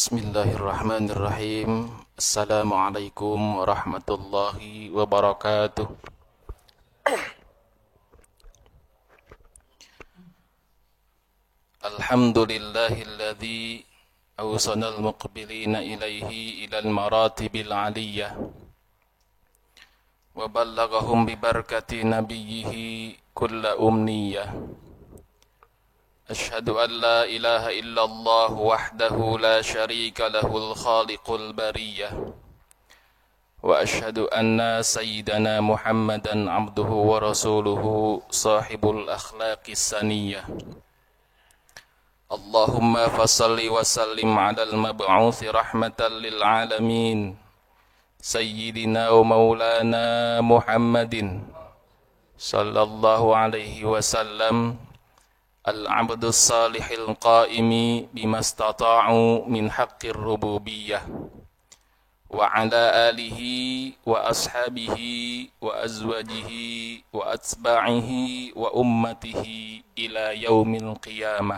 Bismillahirrahmanirrahim. Assalamualaikum warahmatullahi wabarakatuh. Alhamdulillahilladzi awsana al-muqbilina ilaihi ilal maratibil aliyah wa ballaghahum bi barakati nabiyhi kulla umniyah. أشهد أن لا إله إلا الله وحده لا شريك له الخالق البرية وأشهد أن سيدنا محمدا عبده ورسوله صاحب الأخلاق السنية اللهم فصل وسلم على المبعوث رحمة للعالمين سيدنا ومولانا محمد صلى الله عليه وسلم العبد الصالح القائم بما استطاعوا من حق الربوبية وعلى آله وأصحابه وأزواجه وأتباعه وأمته إلى يوم القيامة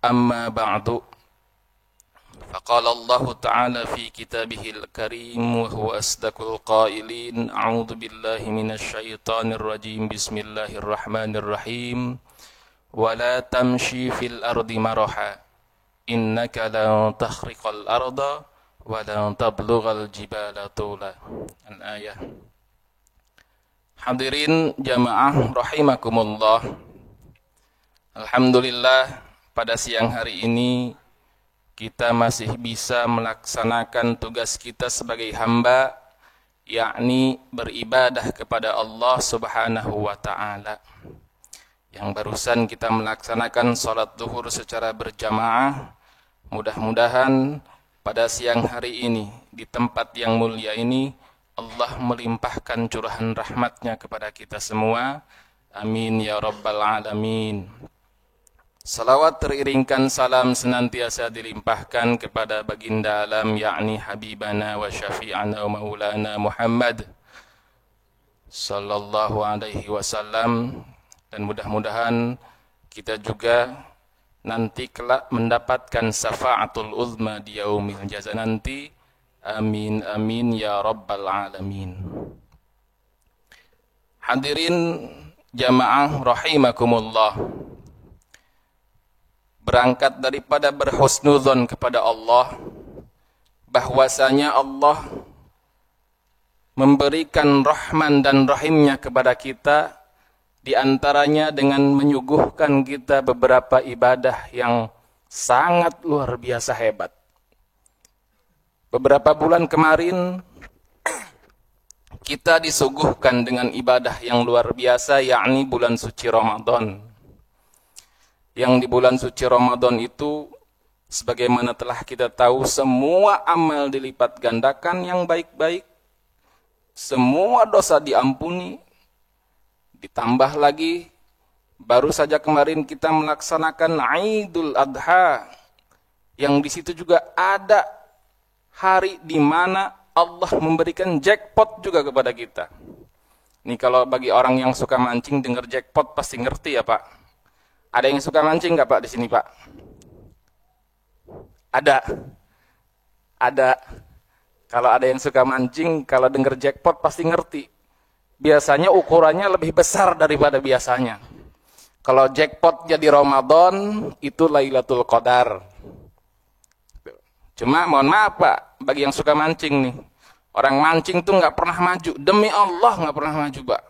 أما بعد فقال الله تعالى في كتابه الكريم وهو أصدق القائلين أعوذ بالله من الشيطان الرجيم بسم الله الرحمن الرحيم ولا تمشي في الأرض مرحا إنك لن تخرق الأرض ولن تبلغ الجبال طولا. Al-ayah. Hadirin jamaah rahimakumullah. Alhamdulillah pada siang hari ini kita masih bisa melaksanakan tugas kita sebagai hamba, yakni beribadah kepada Allah Subhanahu wa ta'ala. Yang barusan kita melaksanakan sholat zuhur secara berjamaah. Mudah-mudahan pada siang hari ini, di tempat yang mulia ini, Allah melimpahkan curahan rahmatnya kepada kita semua. Amin ya rabbal alamin. Salawat teriringkan salam senantiasa dilimpahkan kepada baginda alam, yakni habibana wa syafi'ana wa maulana Muhammad sallallahu alaihi wasallam, dan mudah-mudahan kita juga nanti kelak mendapatkan syafa'atul uzma di yaumil jaza nanti. Amin amin ya rabbal alamin. Hadirin jamaah rahimakumullah, berangkat daripada berhusnudzon kepada Allah, bahwasanya Allah memberikan rahman dan rahimnya kepada kita, diantaranya dengan menyuguhkan kita beberapa ibadah yang sangat luar biasa hebat. Beberapa bulan kemarin kita disuguhkan dengan ibadah yang luar biasa, yakni bulan suci Ramadan. Yang di bulan suci Ramadan itu, sebagaimana telah kita tahu, semua amal dilipat gandakan yang baik-baik, semua dosa diampuni, ditambah lagi baru saja kemarin kita melaksanakan Idul Adha, yang di situ juga ada hari di mana Allah memberikan jackpot juga kepada kita. Ini kalau bagi orang yang suka mancing dengar jackpot pasti ngerti ya Pak. Ada yang suka mancing nggak Pak di sini Pak? Ada. Kalau ada yang suka mancing, kalau dengar jackpot pasti ngerti. Biasanya ukurannya lebih besar daripada biasanya. Kalau jackpot jadi Ramadan, itu Lailatul Qadar. Cuma mohon maaf Pak, bagi yang suka mancing nih, orang mancing tuh nggak pernah maju. Demi Allah nggak pernah maju Pak.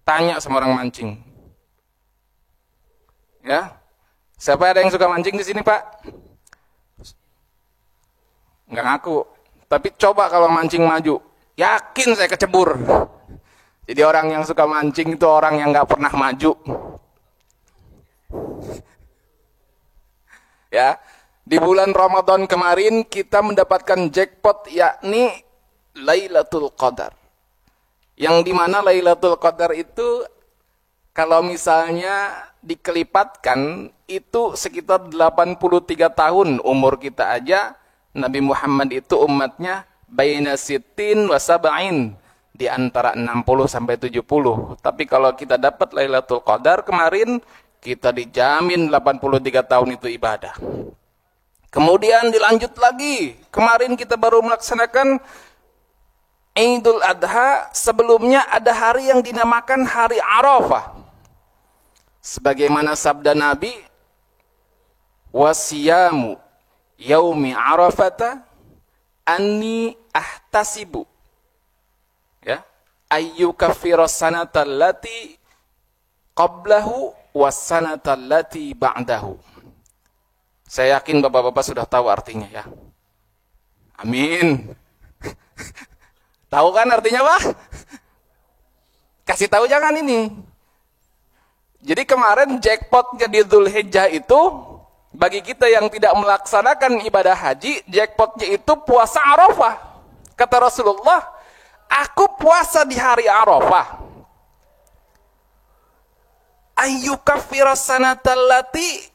Tanya sama orang mancing. Ya, siapa ada yang suka mancing di sini Pak? Nggak ngaku. Tapi coba kalau mancing maju, yakin saya kecebur. Jadi orang yang suka mancing itu orang yang nggak pernah maju. Ya, di bulan Ramadan kemarin kita mendapatkan jackpot, yakni Lailatul Qadar. Yang dimana Lailatul Qadar itu kalau misalnya dikelipatkan itu sekitar 83 tahun umur kita aja. Nabi Muhammad itu umatnya baina sittin wa sab'in, di antara 60 sampai 70. Tapi kalau kita dapat Lailatul Qadar kemarin, kita dijamin 83 tahun itu ibadah. Kemudian dilanjut lagi. Kemarin kita baru melaksanakan Idul Adha. Sebelumnya ada hari yang dinamakan hari Arafah. Sebagaimana sabda Nabi, wasiyamu yaumi arafata anni ahtasibu, ya, ayyukaffira sanata allati qablahu was sanata allati ba'dahu. Saya yakin bapak-bapak sudah tahu artinya, ya. Amin. Tahu kan artinya, Pak? Kasih tahu jangan ini. Jadi kemarin jackpotnya di Dzulhijjah itu, bagi kita yang tidak melaksanakan ibadah haji, jackpotnya itu puasa Arafah. Kata Rasulullah, aku puasa di hari Arafah. Ayyukaffira sanatallati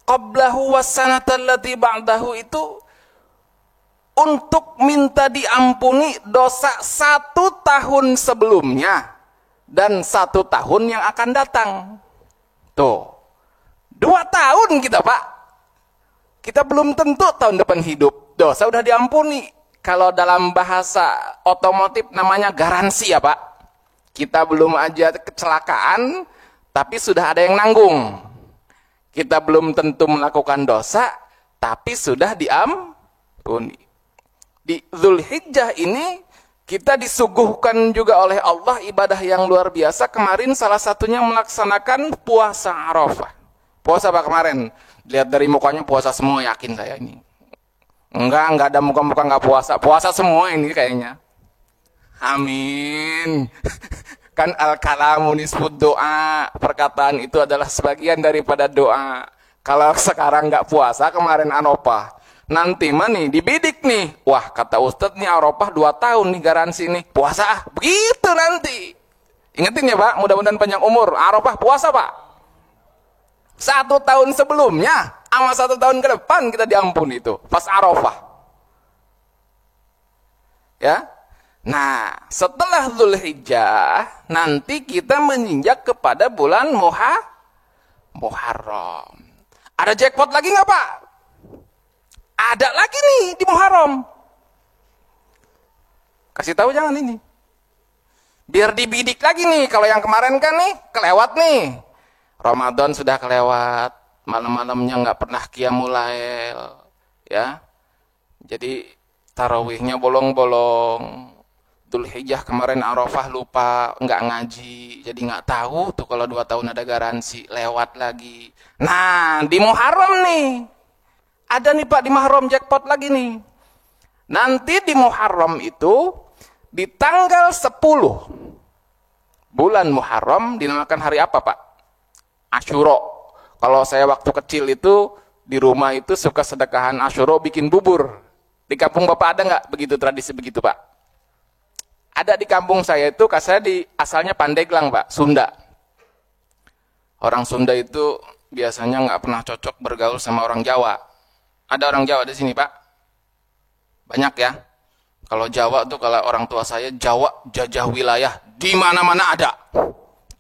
qablahu wassanatallati ba'dahu, itu untuk minta diampuni dosa 1 tahun sebelumnya dan 1 tahun yang akan datang. Tuh, 2 tahun kita, Pak. Kita belum tentu tahun depan hidup. Dosa udah diampuni. Kalau dalam bahasa otomotif namanya garansi, ya Pak. Kita belum aja kecelakaan, tapi sudah ada yang nanggung. Kita belum tentu melakukan dosa, tapi sudah diampuni. Di Dzulhijjah ini, kita disuguhkan juga oleh Allah ibadah yang luar biasa. Kemarin salah satunya melaksanakan puasa Arafah. Puasa Pak kemarin? Lihat dari mukanya puasa semua, yakin saya ini. Enggak ada muka-muka enggak puasa. Puasa semua ini kayaknya. Amin. Kan al-kalamu nisfud doa. Perkataan itu adalah sebagian daripada doa. Kalau sekarang enggak puasa, kemarin Arafah. Nanti mah nih, dibidik nih. Wah, kata Ustadz nih Arafah 2 tahun nih garansi nih. Puasa ah, begitu nanti. Ingetin ya Pak, mudah-mudahan panjang umur. Arafah puasa Pak. 1 tahun sebelumnya, sama 1 tahun ke depan kita diampuni itu. Pas Arafah. Ya. Nah, setelah Dzulhijjah, nanti kita menginjak kepada bulan Muharram. Ada jackpot lagi nggak Pak? Ada lagi nih di Muharram. Kasih tahu jangan ini. Biar dibidik lagi nih. Kalau yang kemarin kan nih, kelewat nih. Ramadan sudah kelewat. Malam-malamnya nggak pernah qiyamul lail. Ya. Jadi tarawihnya bolong-bolong. Dzulhijjah kemarin Arafah lupa, nggak ngaji, jadi nggak tahu tuh kalau 2 tahun ada garansi, lewat lagi. Nah, di Muharram nih, ada nih Pak di Muharram jackpot lagi nih. Nanti di Muharram itu, di tanggal 10 bulan Muharram dinamakan hari apa Pak? Asyura. Kalau saya waktu kecil itu, di rumah itu suka sedekahan Asyura bikin bubur. Di kampung Bapak ada nggak begitu tradisi begitu Pak? Ada di kampung saya itu, saya asalnya Pandeglang Pak, Sunda. Orang Sunda itu biasanya nggak pernah cocok bergaul sama orang Jawa. Ada orang Jawa di sini Pak? Banyak ya. Kalau Jawa tuh, kalau orang tua saya, Jawa jajah wilayah, di mana-mana ada.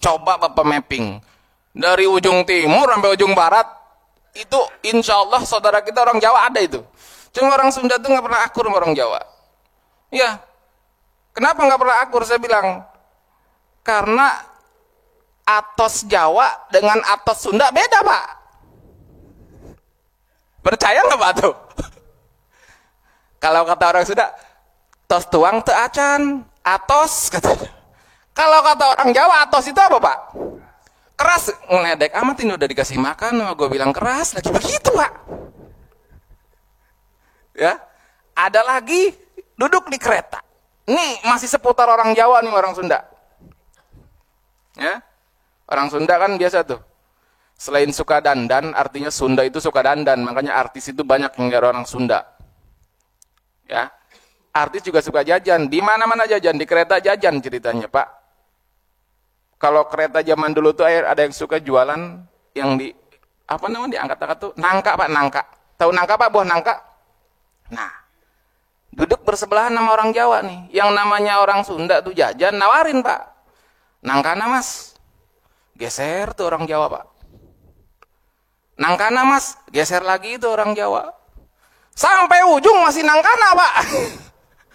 Coba Bapak mapping. Dari ujung timur sampai ujung barat, itu insya Allah saudara kita orang Jawa ada itu. Cuma orang Sunda tuh nggak pernah akur sama orang Jawa. Ya. Kenapa nggak pernah akur? Saya bilang, karena atos Jawa dengan atos Sunda beda Pak. Percaya nggak Pak tuh? Kalau kata orang Sunda, tos tuang te acan, atos katanya. Kalau kata orang Jawa, atos itu apa Pak? Keras, ngeledek amat ini udah dikasih makan, gue bilang keras lagi begitu Pak. Ya, ada lagi duduk di kereta. Nih masih seputar orang Jawa nih, orang Sunda. Ya, orang Sunda kan biasa tuh. Selain suka dandan, artinya Sunda itu suka dandan. Makanya artis itu banyak yang dari orang Sunda. Ya, artis juga suka jajan. Di mana-mana jajan, di kereta jajan ceritanya Pak. Kalau kereta zaman dulu tuh ada yang suka jualan yang di apa namanya diangkat-angkat tuh nangka Pak, nangka. Tahu nangka Pak, buah nangka? Nah, duduk bersebelahan sama orang Jawa nih. Yang namanya orang Sunda tuh jajan, nawarin Pak. Nangkana Mas. Geser tuh orang Jawa Pak. Nangkana Mas. Geser lagi itu orang Jawa. Sampai ujung masih nangkana, Pak.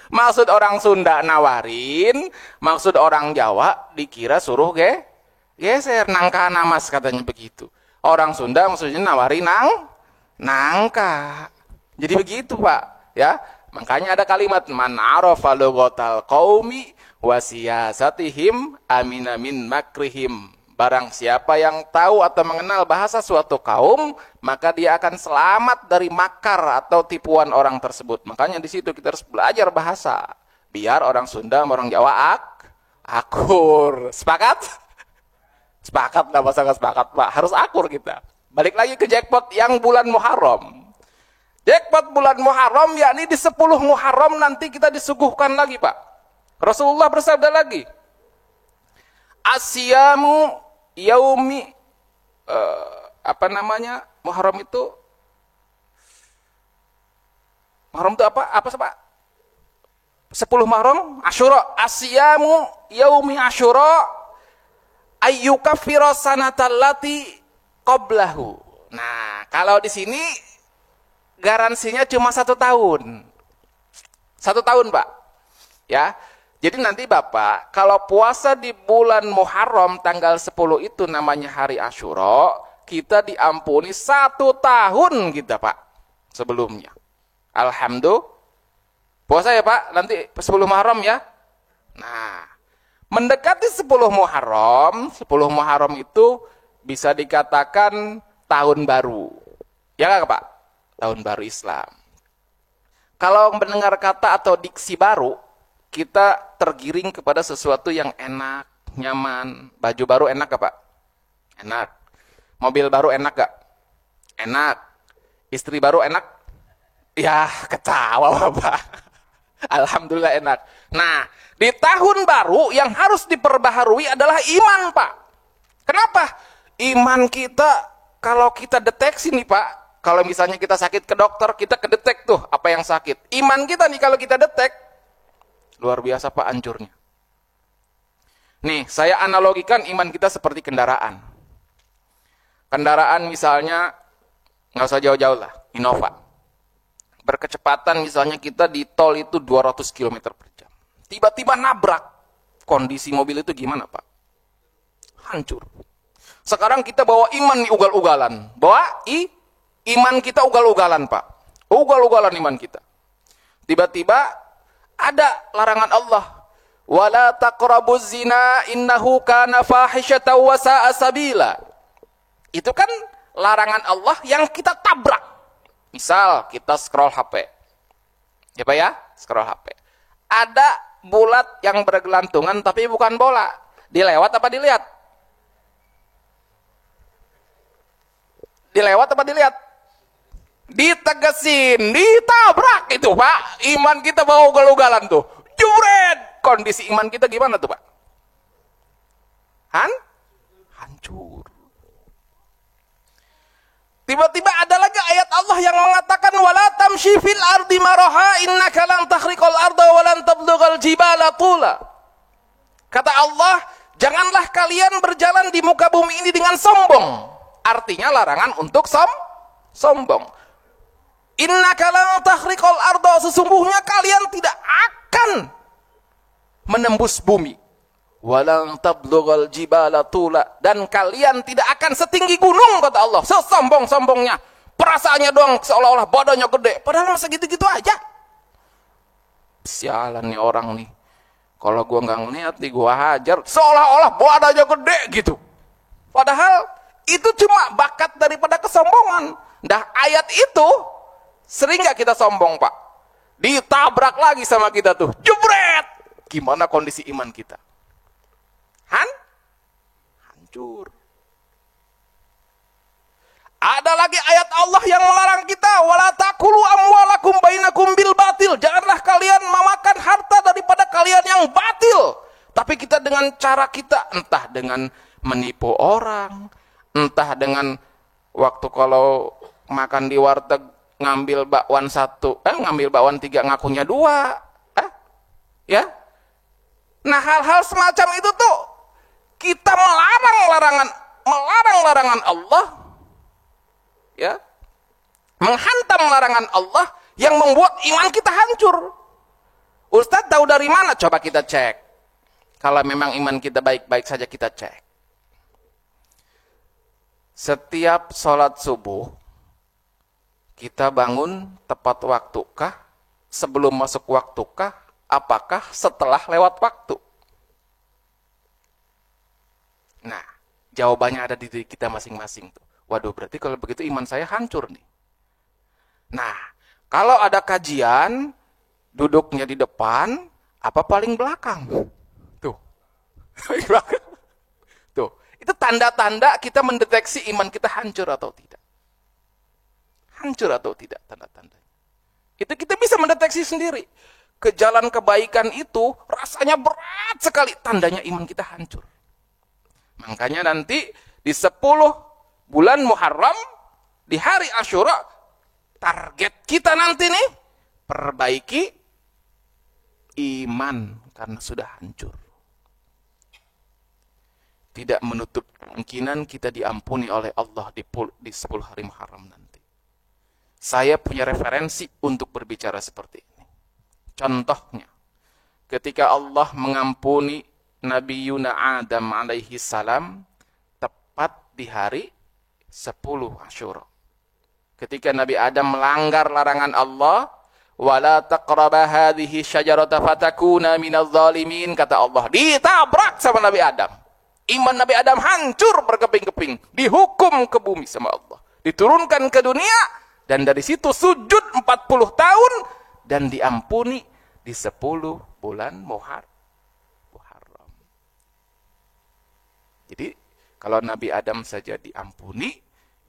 Maksud orang Sunda nawarin, maksud orang Jawa dikira suruh geser. Nangkana Mas katanya begitu. Orang Sunda maksudnya nawarin nangka. Jadi begitu, Pak. Ya, makanya ada kalimat man arafa lughatal qaumi wa siyasatihim amina min makrihim. Barang siapa yang tahu atau mengenal bahasa suatu kaum, maka dia akan selamat dari makar atau tipuan orang tersebut. Makanya di situ kita harus belajar bahasa, biar orang Sunda sama orang Jawa akur. Sepakat? Sepakat lah, masa nggak sepakat, Pak? Harus akur kita. Balik lagi ke jackpot yang bulan Muharram. Jackpot bulan Muharram, yakni di 10 Muharram nanti kita disuguhkan lagi, Pak. Rasulullah bersabda lagi, Asyamu yaumi Muharram itu apa? Apa sih, Pak? 10 Muharram Asyura. Asyamu yaumi Asyura ayyukaffira sanatallati qablahu. Nah, kalau di sini garansinya cuma 1 tahun. 1 tahun, Pak. Ya. Jadi nanti Bapak, kalau puasa di bulan Muharram tanggal 10 itu namanya hari Asyura, kita diampuni 1 tahun kita, Pak, sebelumnya. Alhamdulillah. Puasa ya, Pak, nanti 10 Muharram ya. Nah, mendekati 10 Muharram itu bisa dikatakan tahun baru. Ya nggak, Pak? Tahun baru Islam. Kalau mendengar kata atau diksi baru, kita tergiring kepada sesuatu yang enak, nyaman. Baju baru enak gak, Pak? Enak. Mobil baru enak gak? Enak. Istri baru enak? Ya, ketawa, Bapak. Alhamdulillah enak. Nah, di tahun baru yang harus diperbaharui adalah iman, Pak. Kenapa? Iman kita, kalau kita deteksi nih, Pak, kalau misalnya kita sakit ke dokter, kita kedetek tuh apa yang sakit. Iman kita nih kalau kita detek, luar biasa, Pak, hancurnya. Nih, saya analogikan iman kita seperti kendaraan. Kendaraan misalnya, nggak usah jauh-jauh lah, Innova. Berkecepatan misalnya kita di tol itu 200 km per jam. Tiba-tiba nabrak. Kondisi mobil itu gimana, Pak? Hancur. Sekarang kita bawa iman nih ugal-ugalan. Bawa iman kita ugal-ugalan, Pak. Ugal-ugalan iman kita. Tiba-tiba ada larangan Allah, wala taqrabuz zina innahu kana fahisyatan wa sa'a sabila. Itu kan larangan Allah yang kita tabrak. Misal kita scroll HP. Ya, Pak ya? Scroll HP. Ada bulat yang bergelantungan tapi bukan bola. Dilewat apa dilihat? Dilewat apa dilihat? Ditegesin, ditabrak itu, Pak. Iman kita bawa ugal-ugalan tuh. Juret. Kondisi iman kita gimana tuh, Pak? Hancur. Tiba-tiba ada lagi ayat Allah yang mengatakan wala tamshi fil ardi maraha innaka lan takhriqal arda wa lan tablughal jibala tula. Kata Allah, janganlah kalian berjalan di muka bumi ini dengan sombong. Artinya larangan untuk sombong. Innaka lan takhriqal arda, sesungguhnya kalian tidak akan menembus bumi. Walang tablughal jibala tula, dan kalian tidak akan setinggi gunung, kata Allah. Sesombong-sombongnya, perasaannya doang seolah-olah badannya gede, padahal segitu-gitu aja. Sialan nih orang nih. Kalau gua nggak ngeliat nih gua hajar, seolah-olah badannya gede gitu. Padahal itu cuma bakat daripada kesombongan. Dah ayat itu sering nggak kita sombong, Pak? Ditabrak lagi sama kita tuh, jebret. Gimana kondisi iman kita? Hancur. Ada lagi ayat Allah yang melarang kita, wala taqulu amwalakum bainakum bil batil. Janganlah kalian memakan harta daripada kalian yang batil. Tapi kita dengan cara kita, entah dengan menipu orang, entah dengan waktu kalau makan di warteg ngambil bakwan 1, ngambil bakwan 3 ngakunya 2. Ya. Nah, hal-hal semacam itu tuh kita melarang larangan Allah, ya, menghantam larangan Allah yang membuat iman kita hancur. Ustadz tahu dari mana? Coba kita cek. Kalau memang iman kita baik-baik saja, kita cek. Setiap sholat subuh, kita bangun tepat waktukah? Sebelum masuk waktukah? Apakah setelah lewat waktu? Nah, jawabannya ada di diri kita masing-masing tuh. Waduh, berarti kalau begitu iman saya hancur nih. Nah, kalau ada kajian, duduknya di depan, apa paling belakang? Tuh. Paling belakang. Tuh. Itu tanda-tanda kita mendeteksi iman kita hancur atau tidak. Hancur atau tidak tanda-tandanya. Itu kita bisa mendeteksi sendiri. Ke jalan kebaikan itu rasanya berat sekali. Tandanya iman kita hancur. Makanya nanti di 10 bulan Muharram, di hari Asyura, target kita nanti nih, perbaiki iman karena sudah hancur. Tidak menutup kemungkinan kita diampuni oleh Allah di 10 hari Muharram nanti. Saya punya referensi untuk berbicara seperti ini. Contohnya, ketika Allah mengampuni Nabi Yuna Adam alaihi salam tepat di hari 10 Asyura. Ketika Nabi Adam melanggar larangan Allah, wala taqraba hadhihi syajarata fatakuna minadh dhalimin, kata Allah, ditabrak sama Nabi Adam. Iman Nabi Adam hancur berkeping-keping, dihukum ke bumi sama Allah, diturunkan ke dunia, dan dari situ sujud 40 tahun dan diampuni di 10 bulan Muharram. Jadi kalau Nabi Adam saja diampuni,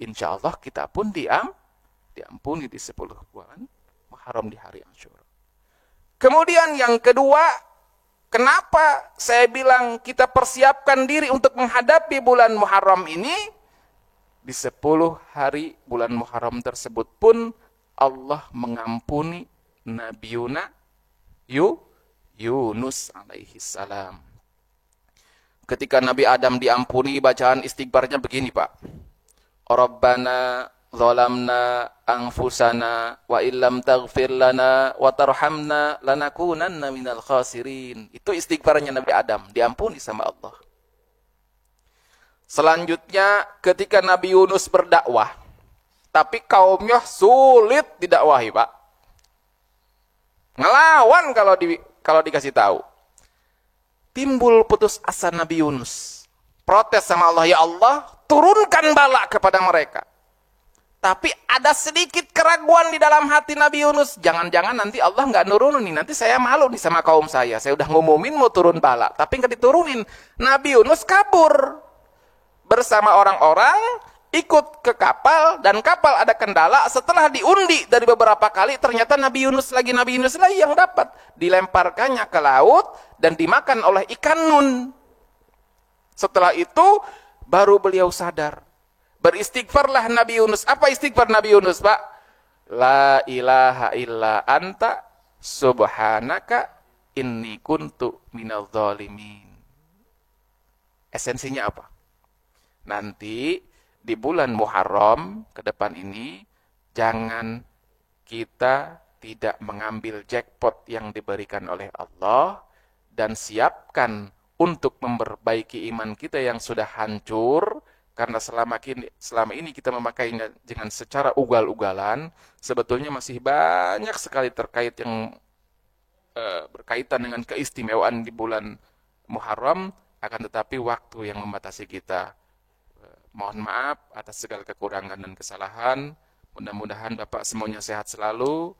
insya Allah kita pun diampuni di 10 bulan Muharram di hari Asyura. Kemudian yang kedua, kenapa saya bilang kita persiapkan diri untuk menghadapi bulan Muharram ini? Di 10 hari bulan Muharram tersebut pun Allah mengampuni Nabi Yunus alaihi salam. Ketika Nabi Adam diampuni, bacaan istighfarnya begini, Pak. Rabbana zalamna anfusana wa illam taghfir lana wa tarhamna lanakunanna minal khasirin. Itu istighfarnya Nabi Adam, diampuni sama Allah. Selanjutnya ketika Nabi Yunus berdakwah, tapi kaumnya sulit didakwahi, Pak. Ngelawan kalau dikasih tahu. Timbul putus asa Nabi Yunus. Protes sama Allah, ya Allah, turunkan bala kepada mereka. Tapi ada sedikit keraguan di dalam hati Nabi Yunus. Jangan-jangan nanti Allah nggak nurunin nih. Nanti saya malu nih sama kaum saya. Saya udah ngumumin mau turun bala, tapi nggak diturunin. Nabi Yunus kabur bersama orang-orang, ikut ke kapal, dan kapal ada kendala. Setelah diundi dari beberapa kali, ternyata Nabi Yunus lagi yang dapat. Dilemparkannya ke laut dan dimakan oleh ikan nun. Setelah itu baru beliau sadar. Beristighfarlah Nabi Yunus. Apa istighfar Nabi Yunus, Pak? La ilaha illa anta subhanaka inni kuntu minadh dhalimin. Esensinya apa? Nanti di bulan Muharram ke depan ini, jangan kita tidak mengambil jackpot yang diberikan oleh Allah, dan siapkan untuk memperbaiki iman kita yang sudah hancur, karena selama ini kita memakainya dengan secara ugal-ugalan. Sebetulnya masih banyak sekali terkait yang berkaitan dengan keistimewaan di bulan Muharram, akan tetapi waktu yang membatasi kita. Mohon maaf atas segala kekurangan dan kesalahan. Mudah-mudahan Bapak semuanya sehat selalu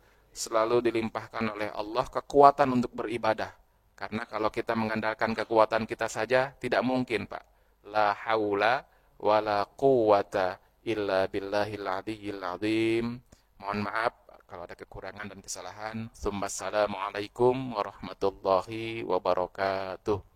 dilimpahkan oleh Allah kekuatan untuk beribadah. Karena kalau kita mengandalkan kekuatan kita saja, tidak mungkin, Pak. La haula wa la quwata illa billahil aliyyil azim. Mohon maaf kalau ada kekurangan dan kesalahan. Assalamualaikum warahmatullahi wabarakatuh.